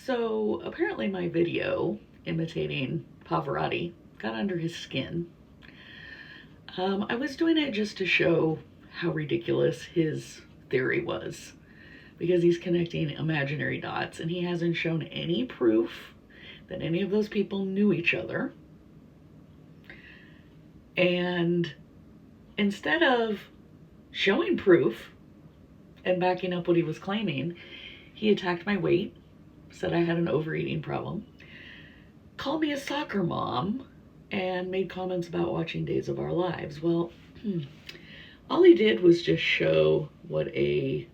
So apparently my video imitating Pavarotti got under his skin. I was doing it just to show how ridiculous his theory was, because he's connecting imaginary dots and he hasn't shown any proof that any of those people knew each other. And instead of showing proof and backing up what he was claiming, he attacked my weight, said I had an overeating problem, called me a soccer mom, and made comments about watching Days of Our Lives. Well, all he did was just show what a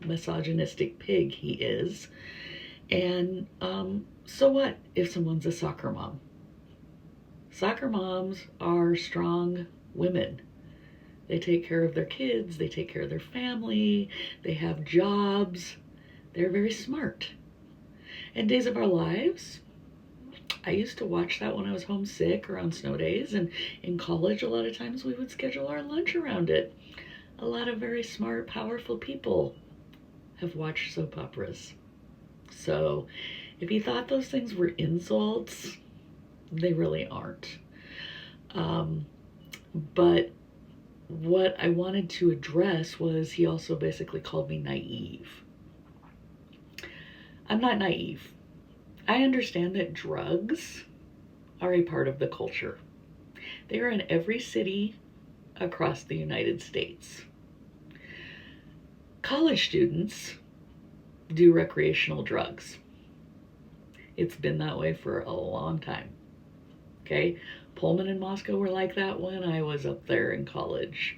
misogynistic pig he is. And so what if someone's a soccer mom? Soccer moms are strong women. They take care of their kids, they take care of their family, they have jobs, they're very smart. And Days of Our Lives, I used to watch that when I was homesick or on snow days, and in college a lot of times we would schedule our lunch around it. A lot of very smart, powerful people have watched soap operas. So if you thought those things were insults, they really aren't. But what I wanted to address was he also basically called me naive. I'm not naive. I understand that drugs are a part of the culture. They are in every city across the United States. College students do recreational drugs. It's been that way for a long time. Okay? Pullman and Moscow were like that when I was up there in college.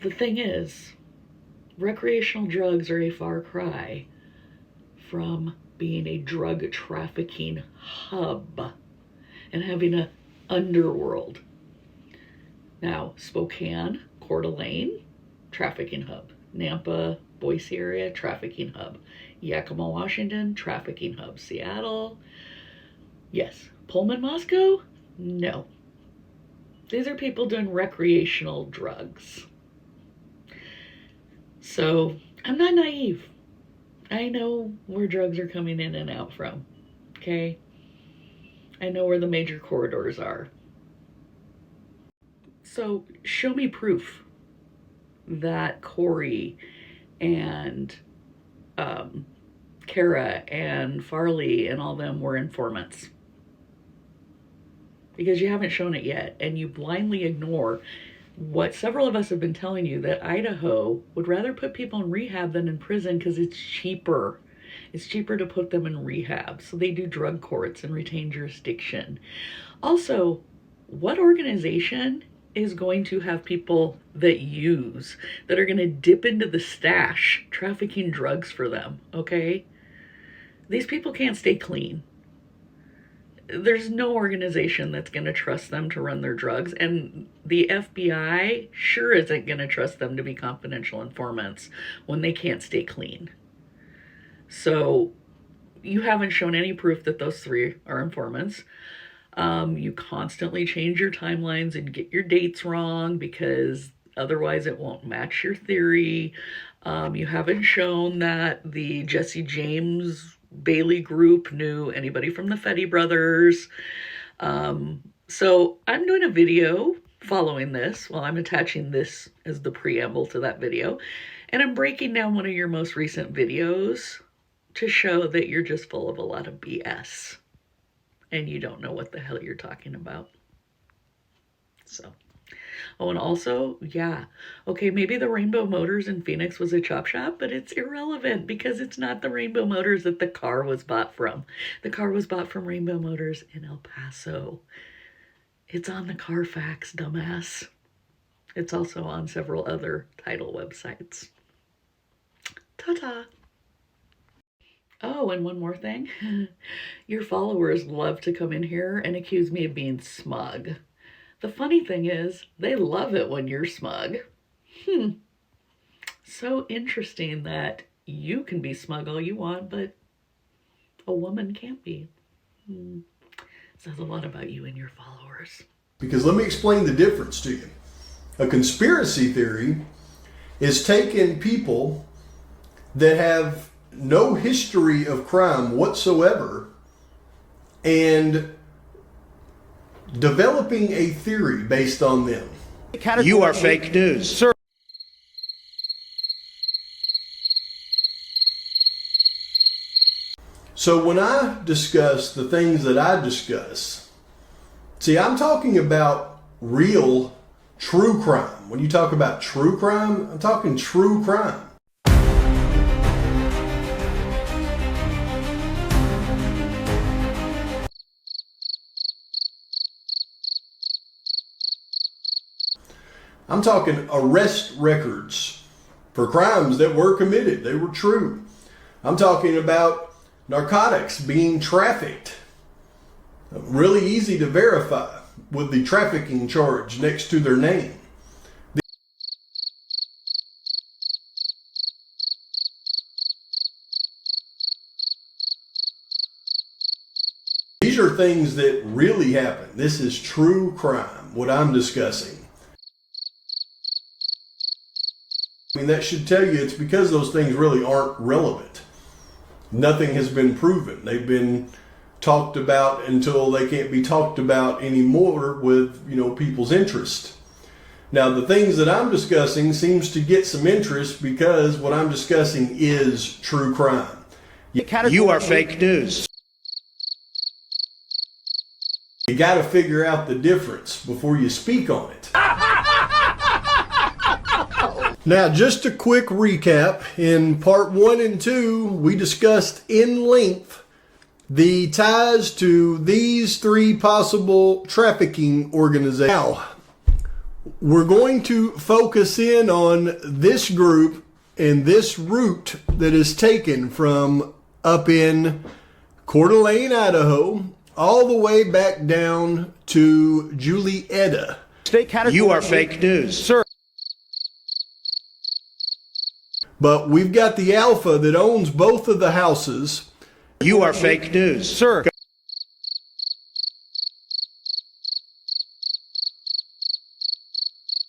The thing is, recreational drugs are a far cry from being a drug trafficking hub and having an underworld. Now, Spokane, Coeur d'Alene, trafficking hub. Nampa, Boise area, trafficking hub. Yakima, Washington, trafficking hub. Seattle, yes. Pullman, Moscow, no. These are people doing recreational drugs. So, I'm not naive. I know where drugs are coming in and out from, okay? I know where the major corridors are. So show me proof that Corey and Kara and Farley and all them were informants. Because you haven't shown it yet, and you blindly ignore what several of us have been telling you, that Idaho would rather put people in rehab than in prison because it's cheaper. It's cheaper to put them in rehab. So they do drug courts and retain jurisdiction. Also, what organization is going to have people that use, that are going to dip into the stash trafficking drugs for them, okay? These people can't stay clean. There's no organization that's going to trust them to run their drugs, and the FBI sure isn't going to trust them to be confidential informants when they can't stay clean. So you haven't shown any proof that those three are informants. You constantly change your timelines and get your dates wrong because otherwise it won't match your theory. You haven't shown that the Jesse James Bailey group knew anybody from the Fetty brothers. So I'm doing a video following this. Well, I'm attaching this as the preamble to that video. And I'm breaking down one of your most recent videos to show that you're just full of a lot of BS. And you don't know what the hell you're talking about. So, oh, and also, yeah, okay, maybe the Rainbow Motors in Phoenix was a chop shop, but it's irrelevant because it's not the Rainbow Motors that the car was bought from. The car was bought from Rainbow Motors in El Paso. It's on the Carfax, dumbass. It's also on several other title websites. Ta-ta. Oh, and one more thing. Your followers love to come in here and accuse me of being smug. The funny thing is, they love it when you're smug. So interesting that you can be smug all you want, but a woman can't be. Says a lot about you and your followers. Because let me explain the difference to you. A conspiracy theory is taking people that have no history of crime whatsoever and developing a theory based on them. You are fake news. Sir. So when I discuss the things that I discuss, see, I'm talking about real, true crime. When you talk about true crime, I'm talking true crime. I'm talking arrest records for crimes that were committed. They were true. I'm talking about narcotics being trafficked. Really easy to verify with the trafficking charge next to their name. These are things that really happen. This is true crime, what I'm discussing. I mean, that should tell you it's because those things really aren't relevant. Nothing has been proven. They've been talked about until they can't be talked about anymore with, people's interest. Now, the things that I'm discussing seems to get some interest because what I'm discussing is true crime. You are fake news. You got to figure out the difference before you speak on it. Now, just a quick recap. In part 1 and 2, we discussed in length the ties to these 3 possible trafficking organizations. Now, we're going to focus in on this group and this route that is taken from up in Coeur d'Alene, Idaho, all the way back down to Julietta. You are fake news. Sir. But we've got the alpha that owns both of the houses. You are fake news. Sir.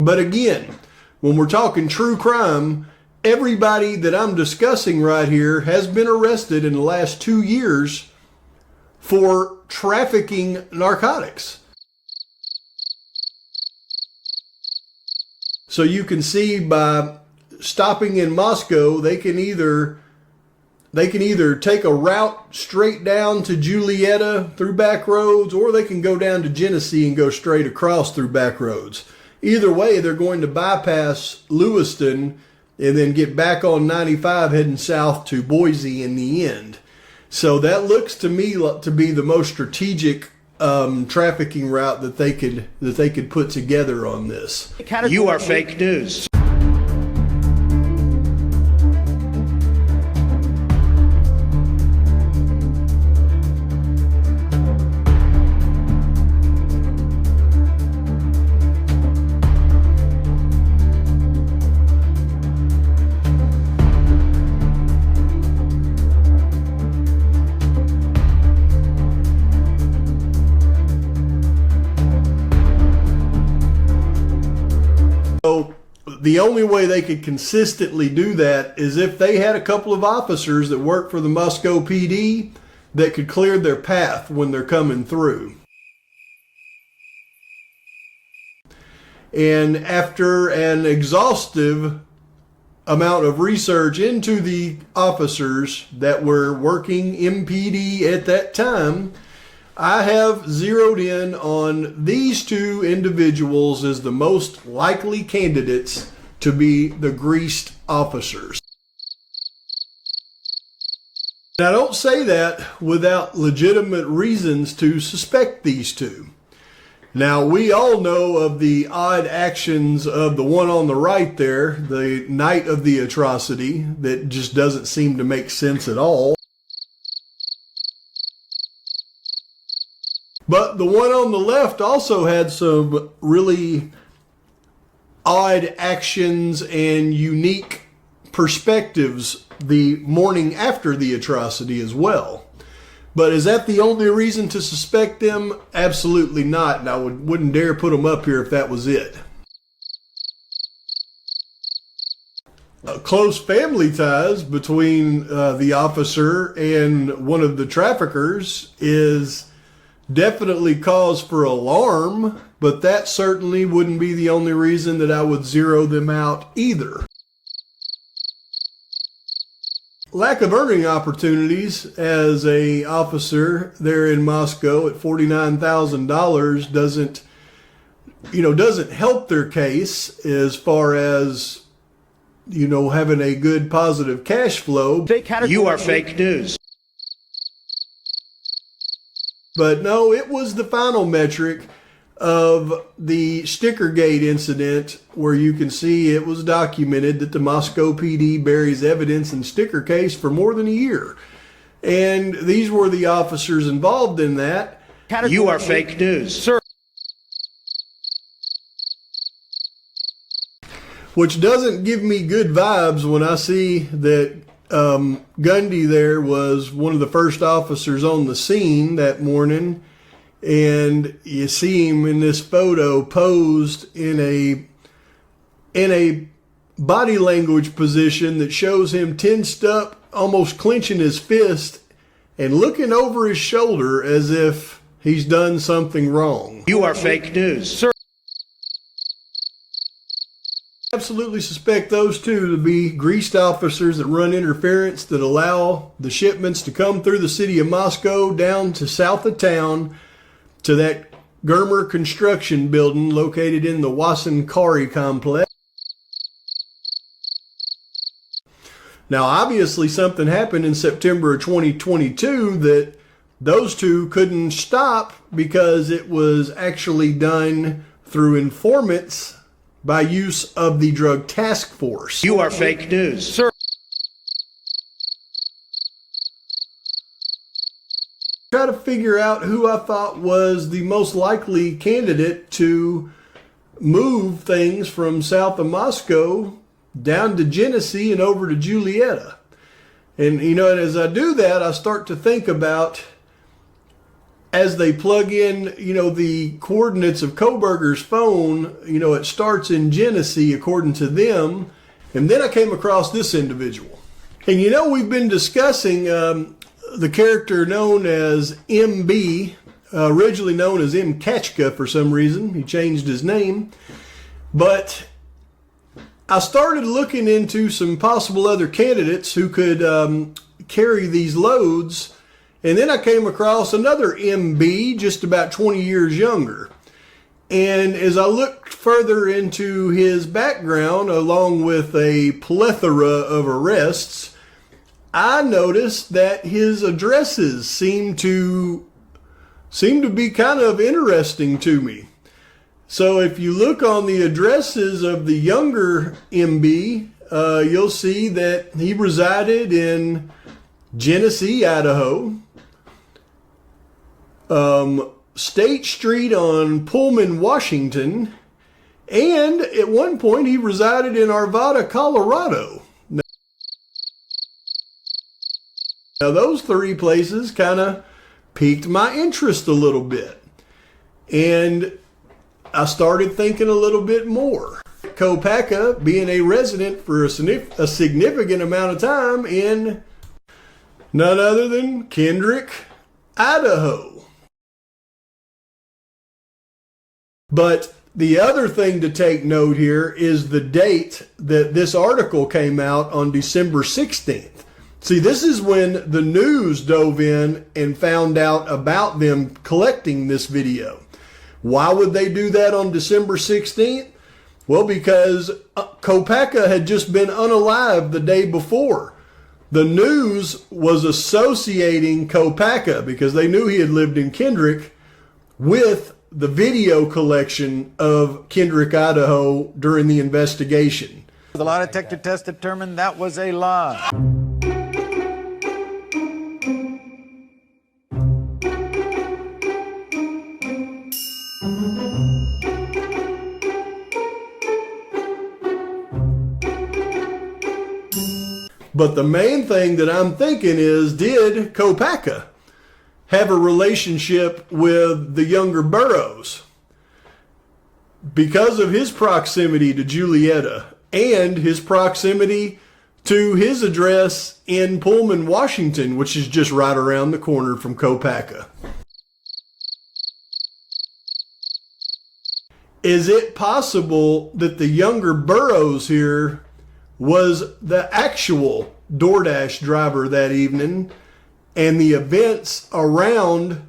But again, when we're talking true crime, everybody that I'm discussing right here has been arrested in the last 2 years for trafficking narcotics. So you can see by stopping in Moscow, they can either take a route straight down to Julietta through back roads, or they can go down to Genesee and go straight across through back roads. Either way, they're going to bypass Lewiston and then get back on 95 heading south to Boise in the end. So that looks to me to be the most strategic trafficking route that they could put together on this. You are fake news. So the only way they could consistently do that is if they had a couple of officers that worked for the Moscow PD that could clear their path when they're coming through. And after an exhaustive amount of research into the officers that were working MPD at that time, I have zeroed in on these 2 individuals as the most likely candidates to be the greased officers. And I don't say that without legitimate reasons to suspect these 2. Now, we all know of the odd actions of the one on the right there, the night of the atrocity, that just doesn't seem to make sense at all. But the one on the left also had some really odd actions and unique perspectives the morning after the atrocity as well. But is that the only reason to suspect them? Absolutely not, and I wouldn't dare put them up here if that was it. close family ties between the officer and one of the traffickers is definitely cause for alarm, but that certainly wouldn't be the only reason that I would zero them out either. Lack of earning opportunities as a officer there in Moscow at $49,000 doesn't help their case as far as having a good positive cash flow. You are fake news. But no, it was the final metric of the Stickergate incident where you can see it was documented that the Moscow PD buries evidence in sticker case for more than a year. And these were the officers involved in that. You are fake news. Sir. Which doesn't give me good vibes when I see that Gundy there was one of the first officers on the scene that morning, and you see him in this photo posed in a body language position that shows him tensed up, almost clenching his fist and looking over his shoulder as if he's done something wrong. You are fake news. Sir. Absolutely suspect those two to be greased officers that run interference that allow the shipments to come through the city of Moscow down to south of town to that Germer construction building located in the Wasankari complex. Now, obviously something happened in September of 2022 that those two couldn't stop because it was actually done through informants by use of the Drug Task Force. You are fake news. Sir. Try to figure out who I thought was the most likely candidate to move things from south of Moscow down to Genesee and over to Julietta. And as I do that, I start to think about, as they plug in, the coordinates of Koberger's phone, it starts in Genesee according to them. And then I came across this individual. And we've been discussing the character known as MB, originally known as M. Kachka for some reason. He changed his name. But I started looking into some possible other candidates who could carry these loads. And then I came across another MB, just about 20 years younger. And as I looked further into his background, along with a plethora of arrests, I noticed that his addresses seem to be kind of interesting to me. So if you look on the addresses of the younger MB, you'll see that he resided in Genesee, Idaho, State Street on Pullman, Washington, and at one point he resided in Arvada, Colorado. Now those three places kind of piqued my interest a little bit, and I started thinking a little bit more. Kopacka being a resident for a significant amount of time in none other than Kendrick, Idaho. But the other thing to take note here is the date that this article came out on December 16th. See, this is when the news dove in and found out about them collecting this video. Why would they do that on December 16th? Well, because Kopacka had just been unalived the day before. The news was associating Kopacka, because they knew he had lived in Kendrick, with the video collection of Kendrick, Idaho during the investigation. The lie detector test determined that was a lie. But the main thing that I'm thinking is, did Kopacka have a relationship with the younger Burroughs? Because of his proximity to Julietta and his proximity to his address in Pullman, Washington, which is just right around the corner from Kopaka. Is it possible that the younger Burroughs here was the actual DoorDash driver that evening, and the events around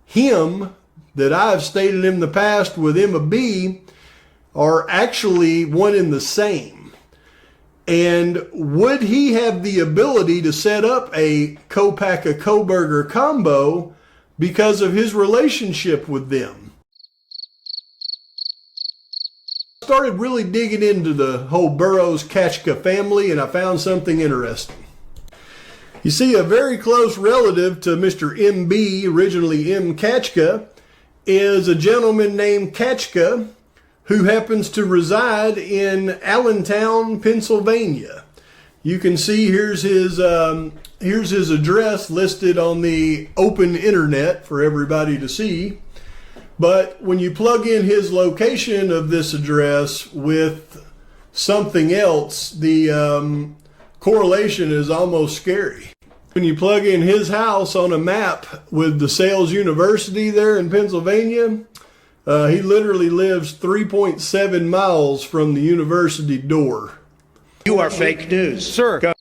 him that I've stated in the past with Emma B are actually one and the same? And would he have the ability to set up a Kopaka-Coburger combo because of his relationship with them? Started really digging into the whole Burroughs-Kachka family, and I found something interesting. You see, a very close relative to Mr. M.B., originally M. Kachka, is a gentleman named Kachka who happens to reside in Allentown, Pennsylvania. You can see here's his address listed on the open internet for everybody to see. But when you plug in his location of this address with something else, the correlation is almost scary. When you plug in his house on a map with DeSales University there in Pennsylvania, he literally lives 3.7 miles from the university door. You are fake news. Sir, Go